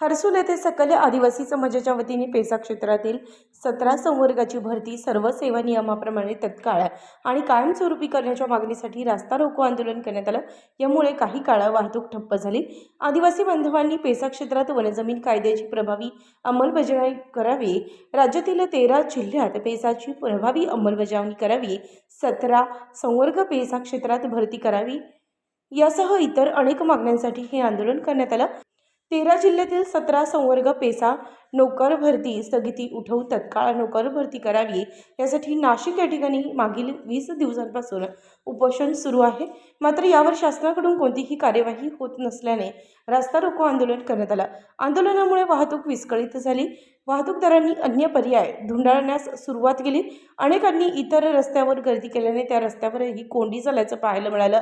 हर्सुल येथे सकल आदिवासी समाजाच्या वतीने पेसा क्षेत्रातील 17 संवर्गाची भरती सर्व सेवा नियमाप्रमाणे तत्काळ आणि कायमस्वरूपी करण्याच्या मागणीसाठी रास्ता रोको आंदोलन करण्यात आलं। यामुळे काही काळ वाहतूक ठप्प झाली। आदिवासी बांधवांनी पेसा क्षेत्रात वनजमीन कायद्याची प्रभावी अंमलबजावणी करावी, राज्यातील 13 जिल्ह्यात पेसाची प्रभावी अंमलबजावणी करावी, 17 संवर्ग पेसा क्षेत्रात भरती करावी यासह इतर अनेक मागण्यांसाठी हे आंदोलन करण्यात आलं। 13 जिल्ह्यातील 17 संवर्ग पेसा नोकर भरती स्थगिती उठवून तत्काळ नोकर भरती करावी यासाठी नाशिक या ठिकाणी मागील 20 दिवसांपासून उपोषण सुरू आहे। मात्र यावर शासनाकडून कोणतीही कार्यवाही होत नसल्याने रास्ता रोको आंदोलन करण्यात आलं। आंदोलनामुळे वाहतूक विस्कळीत झाली। वाहतूकदारांनी अन्य पर्याय धुंडाळण्यास सुरुवात केली। अनेकांनी इतर रस्त्यावर गर्दी केल्याने त्या रस्त्यावरही कोंडी झाल्याचं पाहायला मिळालं।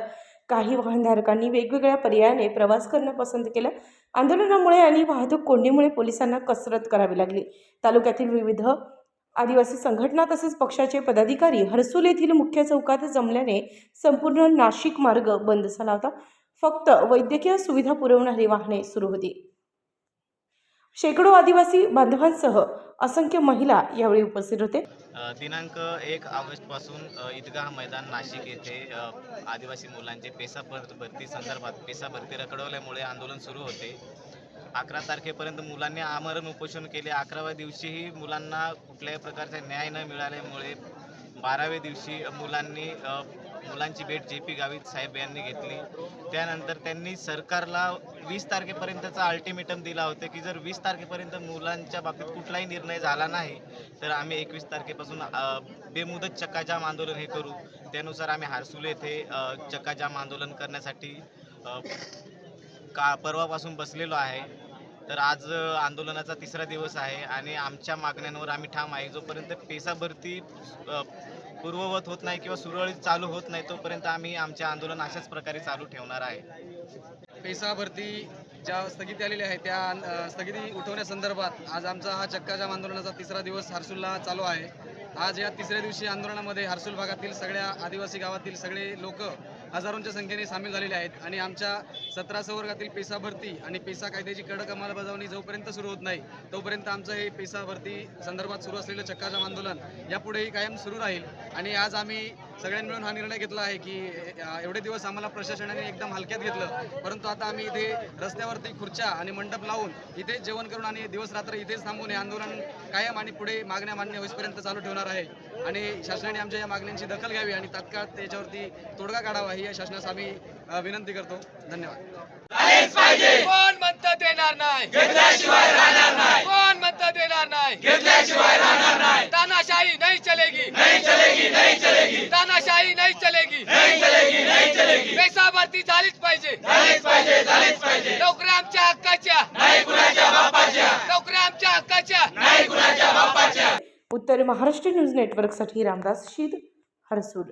काही वाहनधारकांनी वेगवेगळ्या पर्यायाने प्रवास करणं पसंत केलं। आंदोलनामुळे आणि वाहतूक कोंडीमुळे पोलिसांना कसरत करावी लागली। तालुक्यातील विविध आदिवासी संघटना तसेच पक्षाचे पदाधिकारी हर्सुल येथील मुख्य चौकात जमल्याने संपूर्ण नाशिक मार्ग बंद झाला होता। फक्त वैद्यकीय सुविधा पुरवणारी वाहने सुरू होती। शेकडो आदिवासी बांधवांसह असंख्य महिला यावेळी उपस्थित होते। दिनांक 1 ऑगस्टपासून ईदगाह मैदान नाशिक येथे आदिवासी मुलांचे पेसा भरती संदर्भात पेसा भरती रखडवल्यामुळे आंदोलन सुरू होते। 11 तारखेपर्यंत मुलांनी आमरण उपोषण केले। 11व्या दिवशीही मुलांना कुठल्याही प्रकारचा न्याय न मिळाल्यामुळे 12व्या दिवशी मुलांची भेट JP गावित साहेब यांनी घेतली। त्यानंतर त्यांनी सरकारला 20 तारखेपर्यंतचा अल्टिमेटम दिला होता की जर 20 तारखेपर्यंत मुलांच्या बाबतीत कुठलाही निर्णय झाला नाही तर आम्ही 21 तारखेपासून बेमुदत चक्काजाम आंदोलन हे करू। त्यानुसार आम्ही हर्सुल येथे चक्काजाम आंदोलन करण्यासाठी परवापासून बसलेलो आहे। तर आज आंदोलनाचा 3रा दिवस आहे आणि आमच्या मागण्यांवर आम्ही ठाम आहे। जोपर्यंत पेसा भरती पूर्ववत होत नाही किंवा सुरळीत चालू होत नाही तोपर्यंत आम्ही आमचे आंदोलन अशाच प्रकारे चालू ठेवणार आहे। पेसा भरती ज्या स्थगिती आलेली आहे त्या स्थगिती उठवण्यासंदर्भात आज आमचा हा चक्काजाम आंदोलनाचा 3रा दिवस हर्सुलला चालू आहे। आज या 3ऱ्या दिवशी आंदोलनामध्ये हर्सुल भागातील सगळ्या आदिवासी गावातील सगळे लोक हजारोंच्या संख्येने सामील झालेले आहेत आणि आमच्या 17 संवर्गातील पेसा भरती आणि पेसा कायद्याची कडक अंमलबजावणी जोपर्यंत सुरू होत नाही तोपर्यंत आमचं हे पेसा भरती संदर्भात सुरू असलेलं चक्काजाम आंदोलन यापुढेही कायम सुरू राहील। आणि आज आम्ही सगळ्यांनी मिळून हा निर्णय घेतला आहे की एवढे दिवस आम्हाला प्रशासनाने एकदम हलक्यात घेतलं, परंतु आता आम्ही इथे रस्त्यावरती खुर्च्या आणि मंडप लावून इथे जेवण करून आणि दिवस रात्र इथेच थांबून हे आंदोलन कायम आणि पुढे मागण्या मान्य होईपर्यंत चालू ठेवणार आहे। आणि शासनाने आमच्या या मागण्यांची दखल घ्यावी आणि तात्काळ त्याच्यावरती तोडगा काढावा ही या शासनास आम्ही विनंती करतो। धन्यवाद। कोण म्हणतं देणार नाही, घेतल्याशिवाय राहणार नाही। कोण म्हणतं देणार नाही, घेतल्याशिवाय राहणार नाही। तानाशाही नहीं चलेगी, नहीं चलेगी, नहीं चलेगी। तानाशाही नहीं चलेगी, नहीं चलेगी, नहीं चलेगी। पेसा भरती झालीच पाहिजे, झालीच पाहिजे, झालीच पाहिजे। नोकऱ्या आमच्या हक्काच्या, नाही कुणाच्या बापाच्या। नोकऱ्या आमच्या हक्काच्या, नाही कुणाच्या बापाच्या। उत्तर महाराष्ट्र न्यूज नेटवर्कसाठी रामदास शीद, हर्सुल।